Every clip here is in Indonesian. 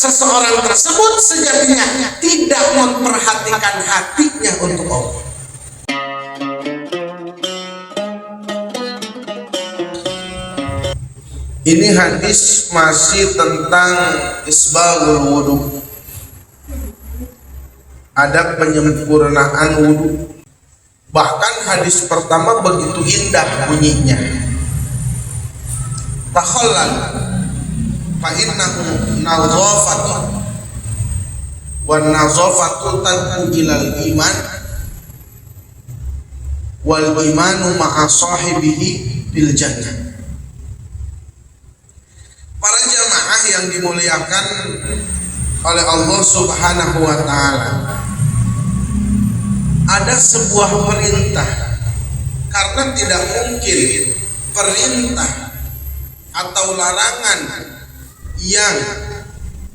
seseorang tersebut sejatinya tidak memperhatikan hatinya untuk Allah. Ini hadis masih tentang isbaghul wudu, adab penyempurnaan wudu. Bahkan hadis pertama begitu indah bunyinya, takhallal fa innahu nadhafatu wan nadhafatu tad'u ilal iman wal imanu ma'a sahibihi bil jannah. Para jamaah yang dimuliakan oleh Allah Subhanahu wa ta'ala, ada sebuah perintah, karena tidak mungkin perintah atau larangan yang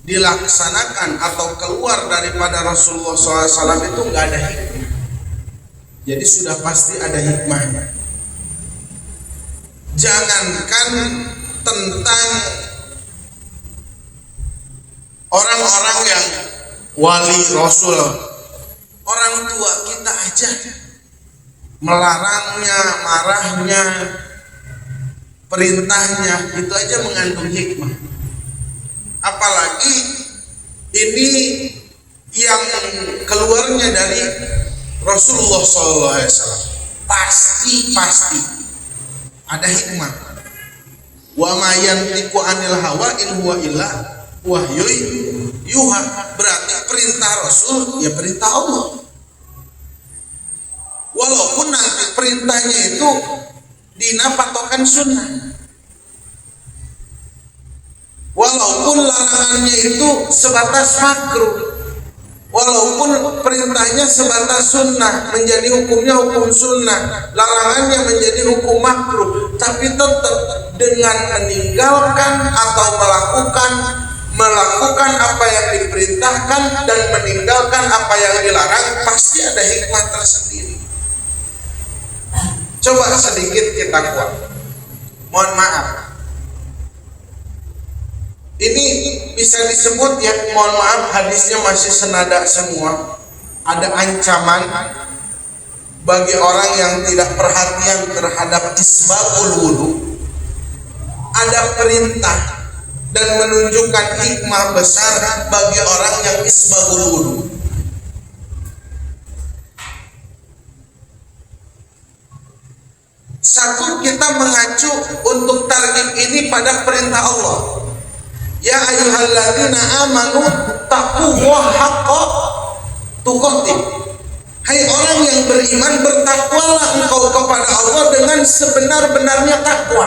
dilaksanakan atau keluar daripada Rasulullah SAW itu nggak ada hikmah. Jadi sudah pasti ada hikmahnya. Jangankan tentang orang-orang yang wali Rasul, orang tua kita aja melarangnya, marahnya, perintahnya itu aja mengandung hikmah. Apalagi ini yang keluarnya dari Rasulullah SAW, pasti ada hikmah. Wa ma yantiqu anil hawa in huwa illa wahyun yuha. Berarti perintah Rasul ya perintah Allah. Walaupun nanti perintahnya itu dina patokan sunnah, walaupun larangannya itu sebatas makruh, walaupun perintahnya sebatas sunnah, menjadi hukumnya hukum sunnah, larangannya menjadi hukum makruh, tapi tetap dengan meninggalkan atau melakukan apa yang diperintahkan dan meninggalkan apa yang dilarang, pasti ada hikmah tersendiri. Coba sedikit kita kuat. Mohon maaf, ini bisa disebut ya, mohon maaf, hadisnya masih senada semua. Ada ancaman bagi orang yang tidak perhatian terhadap isbaghul wudu. Ada perintah dan menunjukkan hikmah besar bagi orang yang isbaghul wudu. Satu, kita mengacu untuk targhib ini pada perintah Allah. Ya ayyuhalladzina amanu taqullaha haqqa tuqatih. Hai orang yang beriman, bertakwalah engkau kepada Allah dengan sebenar-benarnya takwa.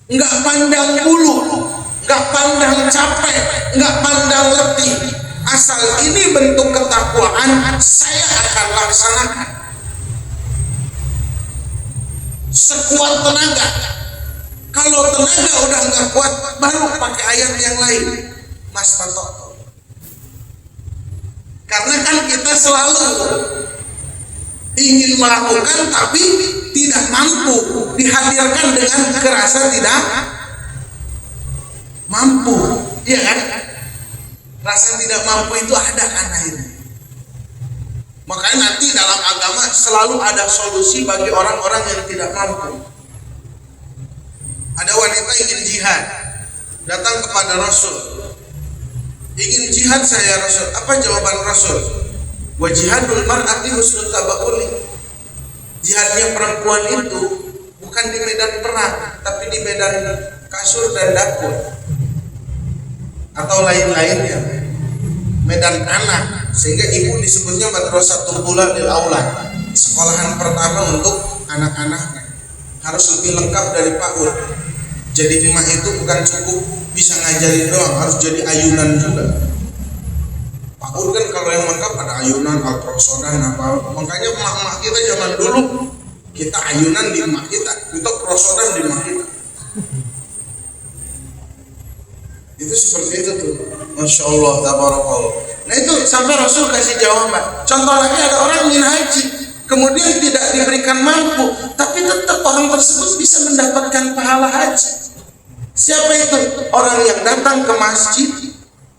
Enggak pandang bulu, enggak pandang capek, enggak pandang letih. Asal ini bentuk ketakwaan, saya akan laksanakan sekuat tenaga. Kalau tenaga udah nggak kuat, baru pakai ayat yang lain, Mas Tanto. Karena kan kita selalu ingin melakukan tapi tidak mampu, dihadirkan dengan kerasa tidak mampu, iya kan? Rasa tidak mampu itu ada kan akhirnya. Makanya nanti dalam agama selalu ada solusi bagi orang-orang yang tidak mampu. Ada wanita ingin jihad, datang kepada Rasul. Ingin jihad saya Rasul. Apa jawaban Rasul? Wa jihadul mar'ati husnul tabauli. Jihadnya perempuan itu bukan di medan perang, tapi di medan kasur dan dapur atau lain-lainnya. Medan anak, sehingga ibu disebutnya madrasatul ula lil aulad, sekolahan pertama untuk anak-anaknya. Harus lebih lengkap dari PAUD. Jadi emak itu bukan cukup bisa ngajarin doang, harus jadi ayunan juga. PAUD kan kalau yang lengkap ada ayunan, al-prosodan apa. Makanya emak-emak kita zaman dulu, kita ayunan di emak kita, kita prosodan di emak kita. Itu seperti itu tuh. Masya Allah, tabarakallah. Nah itu sampai Rasul kasih jawaban. Contoh lagi, ada orang ingin haji, kemudian tidak diberikan mampu, tapi tetap orang tersebut bisa mendapatkan pahala haji. Siapa itu? Orang yang datang ke masjid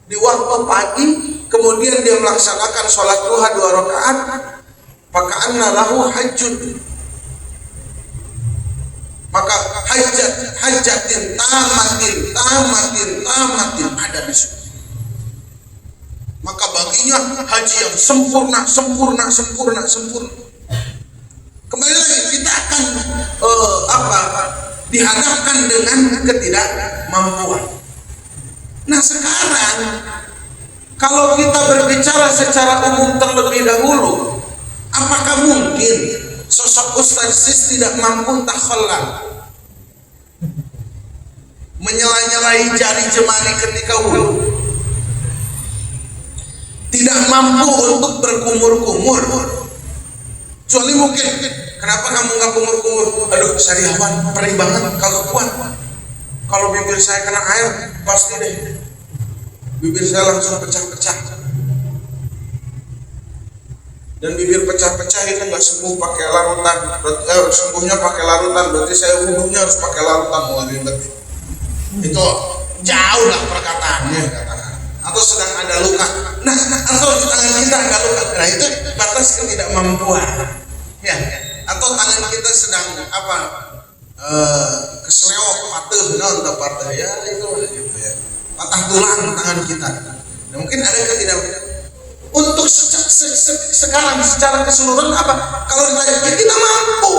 di waktu pagi, kemudian dia melaksanakan sholat duha 2 rakaat, faka'anna lahu hajjun, maka hajatin tamatin ada di situ. Maka baginya haji yang sempurna. Kembali lagi kita akan dihadapkan dengan ketidakmampuan. Nah sekarang kalau kita berbicara secara umum terlebih dahulu, apakah mungkin sosok Ustaz Sis tidak mampu takhallal, menyela-nyelai jari jemari ketika wudu, tidak mampu untuk berkumur-kumur? Kecuali mungkin, kenapa kamu nggak kumur-kumur? Aduh, sariawan, perih banget, kagak kuat. Kalau bibir saya kena air, pasti deh bibir saya langsung pecah-pecah. Dan bibir pecah-pecah itu nggak sembuh pakai larutan, sembuhnya pakai larutan, berarti saya wudhunya harus pakai larutan. Wah ribet. Itu jauh lah perkataannya, katakan. Atau sedang ada luka, nah atau di tangan kita ada luka, nah itu batas ketidakmampuan, ya. Atau tangan kita sedang kesleo, patah, ya itu gitu ya, patah tulang tangan kita. Nah, mungkin ada ketidakmampuan. Untuk sekarang secara keseluruhan kalau ditanya kita mampu,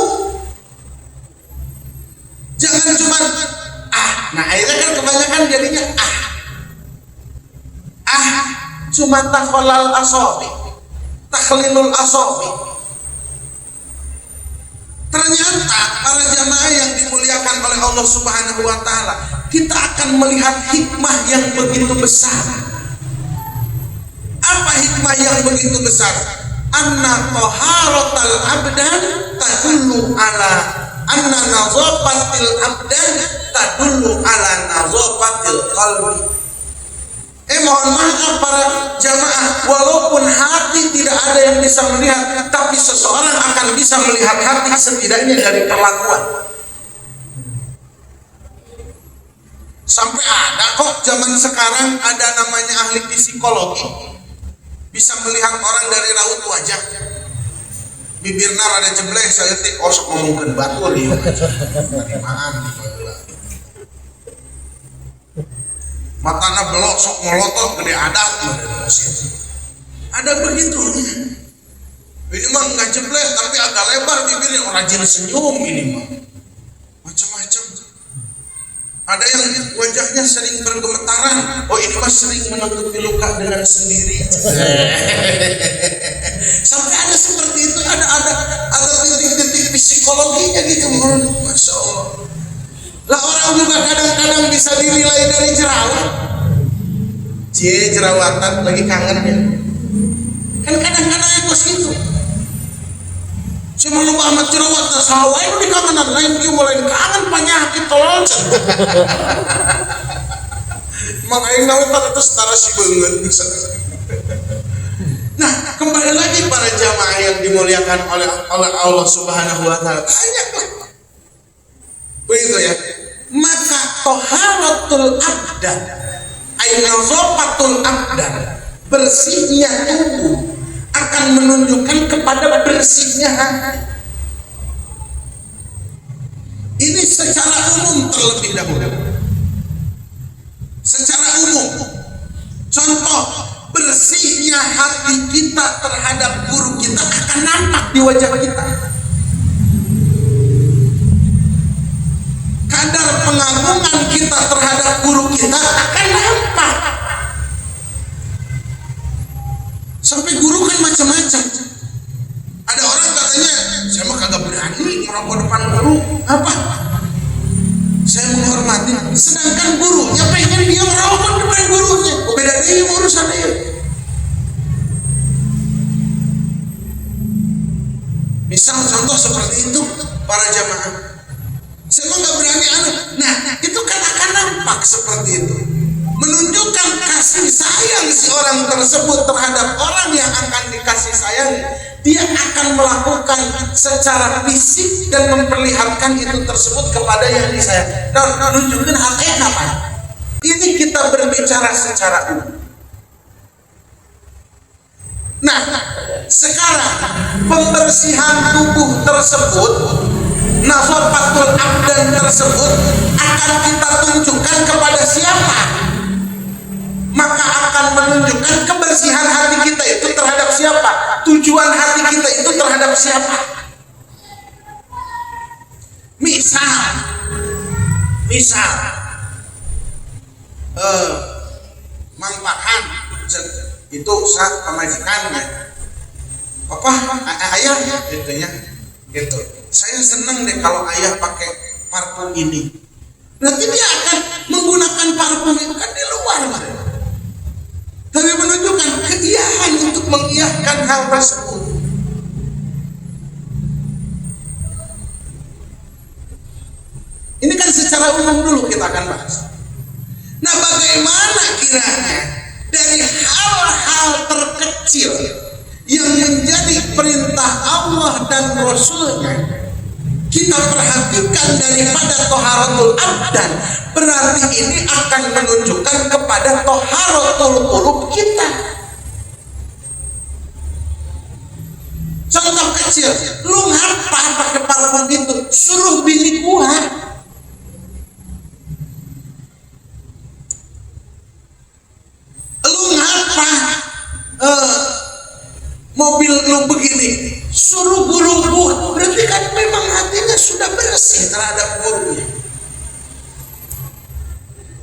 jangan cuma nah akhirnya kan kebanyakan jadinya cuma takhlilul asabi. Ternyata para jamaah yang dimuliakan oleh Allah Subhanahu wa taala, kita akan melihat hikmah yang begitu besar. Apa hikmah yang begitu besar? Anna taharatal abdan tadullu ala anna nazafatil abdan tadullu ala nazafatil qalbi. Mohon maaf para jamaah, walaupun hati tidak ada yang bisa melihat, tapi seseorang akan bisa melihat hati setidaknya dari perlakuan. Sampai ada kok zaman sekarang ada namanya ahli psikologi, bisa melihat orang dari raut wajah. Bibirna rada jebleh, saya tik osok ngomongkeun batur ieu. Tarimaan matana belok sok ngolotot gede adat. Ada begitunya. Ini mah nggak jebleh tapi agak lebar bibirnya, rajin senyum ini mah. Macam-macam. Ada yang wajahnya sering bergemetaran. Oh ini mah sering menutupi luka dengan sendiri. Sampai ada seperti itu, ada titik-titik psikologinya gitu, masya Allah. Lah orang juga kadang-kadang bisa dinilai dari jerawat. Jerawatan lagi kangen ya. Kan kadang-kadang ekos gitu. Cuma lu amat jerawat sawa itu di kangenan lain dia mulai kangen penyakit tolong. Makanya nawe itu setara si banget bisa. Nah, kembali lagi para jamaah yang dimuliakan oleh Allah Subhanahu wa taala. Banyak lah. Begitu ya. Maka taharatul abdan, ainazafatul abdan, bersihnya tubuh akan menunjukkan kepada bersihnya hati. Ini secara umum terlebih dahulu. Secara umum. Contoh, bersihnya hati kita terhadap guru kita akan nampak di wajah kita. Kadar pengagungan kita terhadap guru kita akan nampak. Sampai guru kan macam-macam. Ada orang katanya, saya mah kagak berani merokok depan guru. Apa? Saya menghormati. Sedangkan gurunya pengen dia merokok depan gurunya. Beda ini urusan dia. Misal contoh seperti itu para jamaah. Saya mah nggak berani Nah, itu kan akan nampak seperti itu. Menunjukkan kasih sayang si orang tersebut terhadap orang yang akan dikasih sayang. Dia akan melakukan secara fisik dan memperlihatkan itu tersebut kepada yang disayang. Dan menunjukkan hal apa? Ini kita berbicara secara umum. Nah, sekarang pembersihan tubuh tersebut, nazafatul abdan tersebut akan kita tunjukkan kepada siapa? Maka akan menunjukkan kebersihan hati kita itu terhadap siapa? Tujuan hati kita itu terhadap siapa? Misal Mang Farhan itu saat pemajikannya apa ayah gitu ya gitu, saya senang deh kalau ayah pakai parfum ini, berarti dia akan menggunakan parfum itu kan di luar, tapi menunjukkan keiyahan untuk mengiyahkan hal tersebut. Ini kan secara umum dulu kita akan bahas. Nah, bagaimana kiranya dari hal-hal terkecil yang menjadi perintah Allah dan Rasulnya kita perhatikan daripada toharatul abdan, berarti ini akan menunjukkan kepada toharatul qulub kita. Contoh kecil, lu ngapa pakai parfum itu? Suruh bini gua. Lu ngapa mobil lu begini? Suruh guru gua. Berarti kan memang hatinya sudah bersih terhadap gurunya.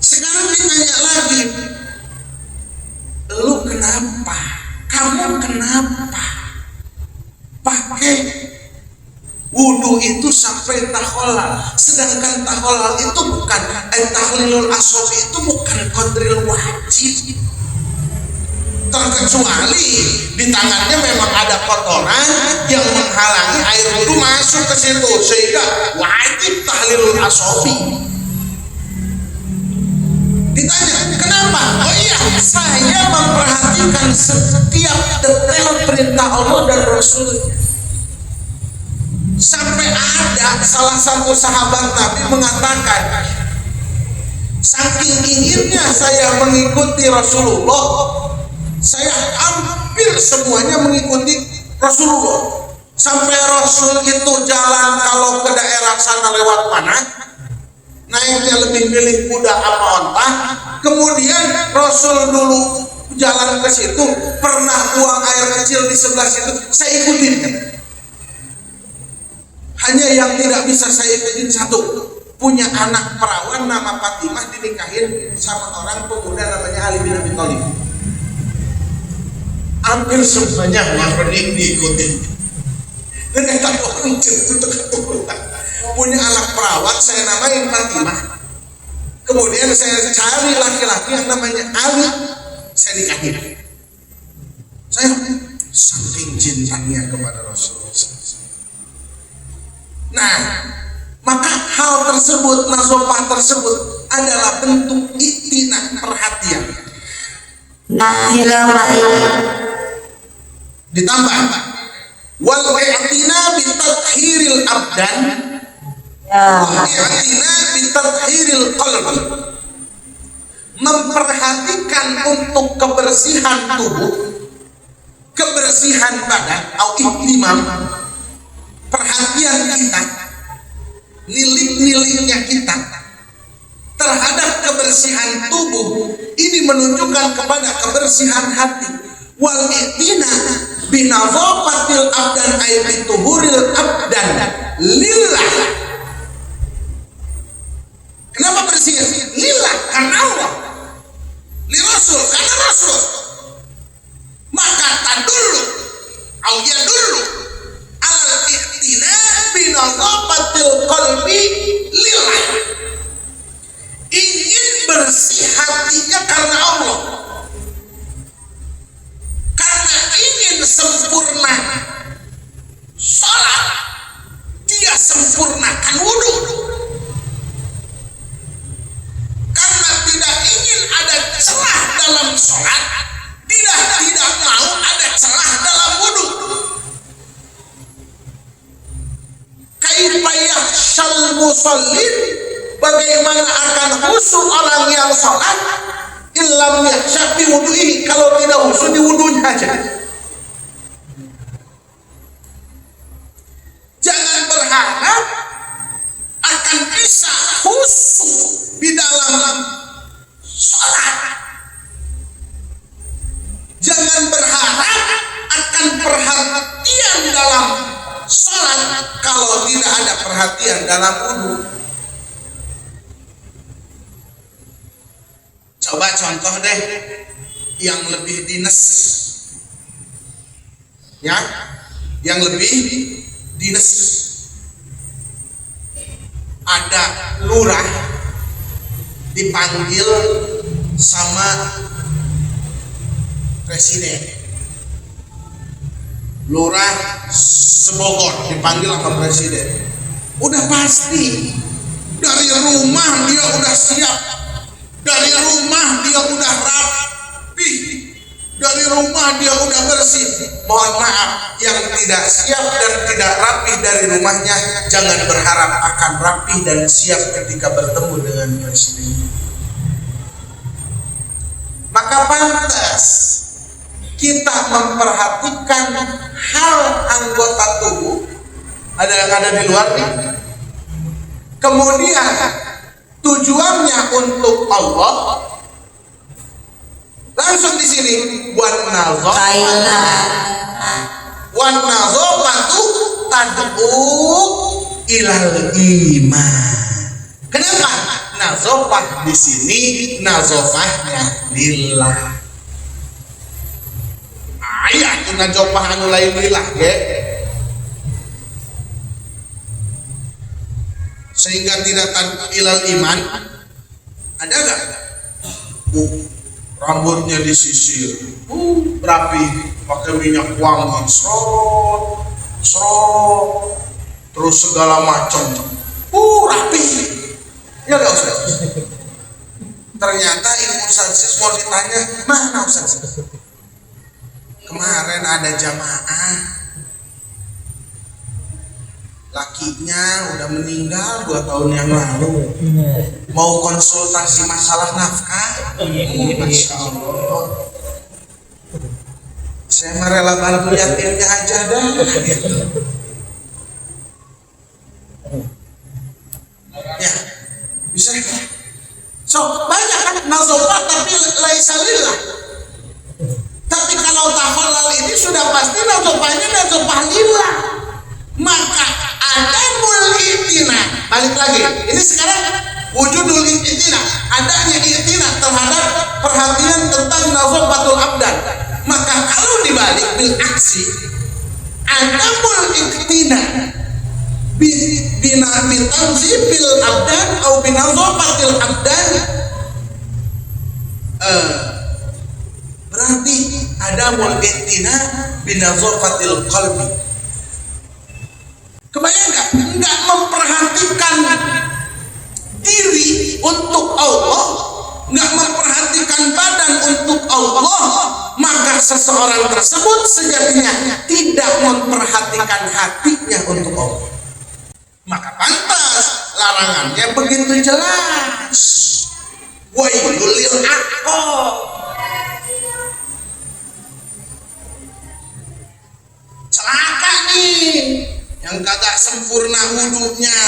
Sekarang ditanya lagi, lu kenapa? Kamu kenapa pakai wudu itu sampai taholal? Sedangkan taholal itu bukan tahlilul asobi, itu bukan qadril wajib, terkecuali di tangannya memang ada kotoran yang menghalangi air wudu masuk ke situ sehingga wajib tahlilul asobi. Ditanya kenapa? Oh iya, saya memperhatikan setiap detail perintah Allah dan Rasulnya. Sampai ada salah satu sahabat Nabi mengatakan, saking inginnya saya mengikuti Rasulullah, saya hampir semuanya mengikuti Rasulullah. Sampai Rasul itu jalan kalau ke daerah sana lewat mana, naiknya lebih milih kuda apa onta. Kemudian Rasul dulu jalan ke situ, pernah buang air kecil di sebelah situ, saya ikutin. Hanya yang tidak bisa saya ikutin satu, punya anak perawan nama Fatimah dinikahin sama orang pemuda namanya Ali bin Abi Thalib. Hampir semuanya yang diikutin. Dan kita orang keturunan punya anak perawan, saya namain Fatimah. Kemudian saya cari laki-laki yang namanya Ali, saya nikahin. Saya saking cintanya kepada Rasulullah. Nah, maka hal tersebut, nazofah tersebut adalah bentuk iktina, perhatian. Ditambah wal i'tina bi tathhiril abdan wa i'tina bi tathhiril qalbi, memperhatikan untuk kebersihan tubuh, kebersihan badan atau ihtimam, perhatian kita, nilik-niliknya kita terhadap kebersihan tubuh ini menunjukkan kepada kebersihan hati. Wal i'tina binazafatil abdan ay bituhuril abdan lillah. Kenapa bersih? Lillah, karena Allah. Li Rasul, karena Rasul. Maka tadullu au yadullu alal i'tina binazafatil qalbi lillah. Ingin bersih hatinya karena Allah, karena ingin sempurna sholat, dia sempurnakan wudhu. Karena tidak ingin ada celah dalam sholat, tidak mau ada celah dalam wudhu. Kaifa yakhshal musallin, bagaimana akan khusyuk orang yang sholat illam yakhsha fi wudhu'i, kalau tidak khusyuk di wudhunya aja. kalau tidak ada perhatian dalam wudu. Coba contoh deh yang lebih dinas, ya, yang lebih dinas. Ada lurah dipanggil sama presiden, lurah sebogor dipanggil sama presiden. Udah pasti dari rumah dia udah siap, dari rumah dia udah rapi, dari rumah dia udah bersih. Mohon maaf, yang tidak siap dan tidak rapi dari rumahnya jangan berharap akan rapi dan siap ketika bertemu dengan presiden. Maka pantas kita memperhatikan hal anggota tubuh ada yang ada di luar nih. Kemudian tujuannya untuk Allah. Langsung di sini wan nazofatu tad'u ilal iman. Kenapa nazofah di sini? Nazofahnya lillah. Ayat itu nazofah anu lain lillah ya. Sehingga tidak tad'u ilal iman. Ada gak? Rambutnya disisir, rapi, pakai minyak wangi, serot, terus segala macam, rapi. Ya gak Ustaz? Ternyata ilmu Ustaz mau ditanya, mana Ustaz? Kemarin ada jamaah, lakinya udah meninggal 2 tahun yang lalu, mau konsultasi masalah nafkah. Masya Allah, saya rela bantu yatimnya aja dah gitu. Ya bisa. So banyak kan nazofah tapi laisa lillah. Tapi kalau tahalal ini sudah pasti nazofahnya nazofah lillah. Maka ada mul'itina. Balik lagi, ini sekarang wujudul i'tina, adanya i'tina terhadap perhatian tentang nazofatul abdan. Maka kalau dibalik bil aksi, ada mul'itina bina bitanzibil abdan atau binazofatil abdan, berarti ada mul'itina binazofatil qalbi. Kebayang nggak? Nggak memperhatikan diri untuk Allah, nggak memperhatikan badan untuk Allah, maka seseorang tersebut sejatinya tidak memperhatikan hatinya untuk Allah. Maka pantas larangannya begitu jelas. Wailul lil aqab. Celaka nih yang kagak sempurna wudunya,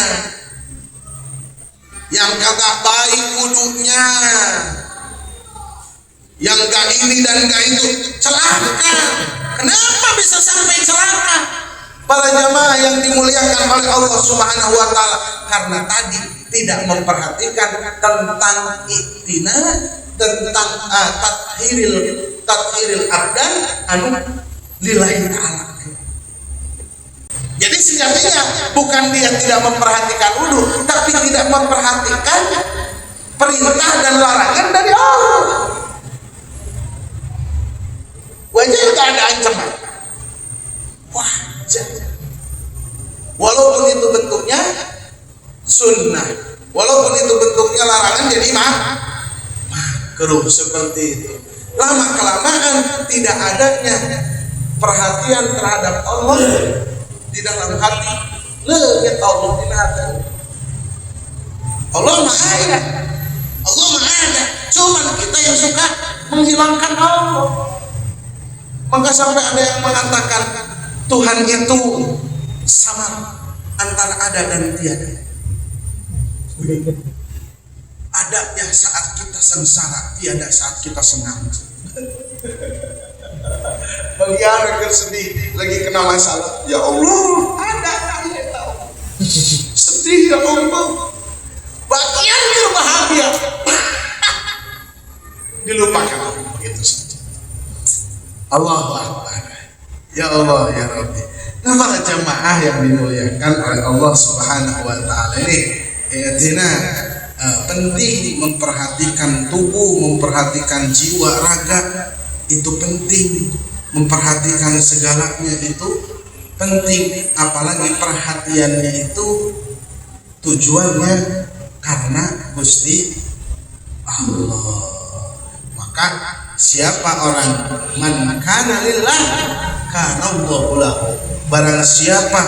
yang kagak baik wudunya, yang gak ini dan gak itu. Celaka. Kenapa bisa sampai celaka? Para jamaah yang dimuliakan oleh Allah Subhanahu wa Ta'ala, karena tadi tidak memperhatikan tentang iktina, tentang tathiril abdan anu lillahi ta'ala. Jadi sejatinya bukan dia tidak memperhatikan wudu, tapi tidak memperhatikan perintah dan larangan dari Allah. Wajah gak ada ancaman. Wajah. Walaupun itu bentuknya sunnah, walaupun itu bentuknya larangan, jadi makruh seperti itu. Lama kelamaan tidak adanya perhatian terhadap Allah di dalam hati, lebih Allah dinatan. Allah Maha ada, Allah Maha ada. Cuman kita yang suka menghilangkan Allah. Maka sampai ada yang mengatakan Tuhan itu sama antara ada dan tiada. Adanya saat kita sengsara, tiada saat kita senang. Beliau sedih lagi kena masalah. Ya Allah, ada kali tahu. Allahu Akbar. Ya Allah ya Rabbi. Nah, para jamaah yang dimuliakan oleh Allah Subhanahu wa taala ini, penting memperhatikan tubuh, memperhatikan jiwa raga, itu penting. Memperhatikan segalanya itu penting, apalagi perhatiannya itu tujuannya karena Gusti Allah. Maka siapa orang man kana lillah kana Allahu lahu. Barang siapa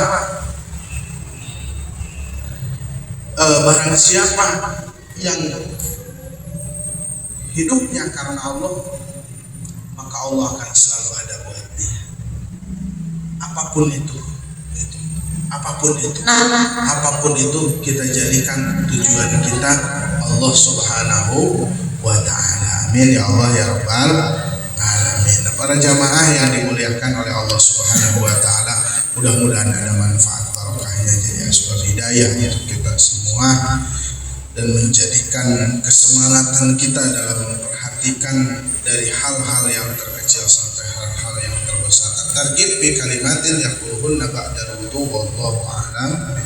yang hidupnya karena Allah, maka Allah akan selalu ada buat dia. Apapun itu kita jadikan tujuan kita Allah Subhanahu wa ta'ala. Amin ya Allah ya Rabbal alamin. Para jamaah yang dimuliakan oleh Allah Subhanahu wa ta'ala, mudah-mudahan ada manfaat barokahnya jadi asbab hidayah untuk kita semua, dan menjadikan kesemangatan kita dalam memperhatikan dari hal-hal yang terkecil sampai hal-hal yang terbesar. Targib bi kalimatin yaquluhunna ba'da wudu wallahu a'lam.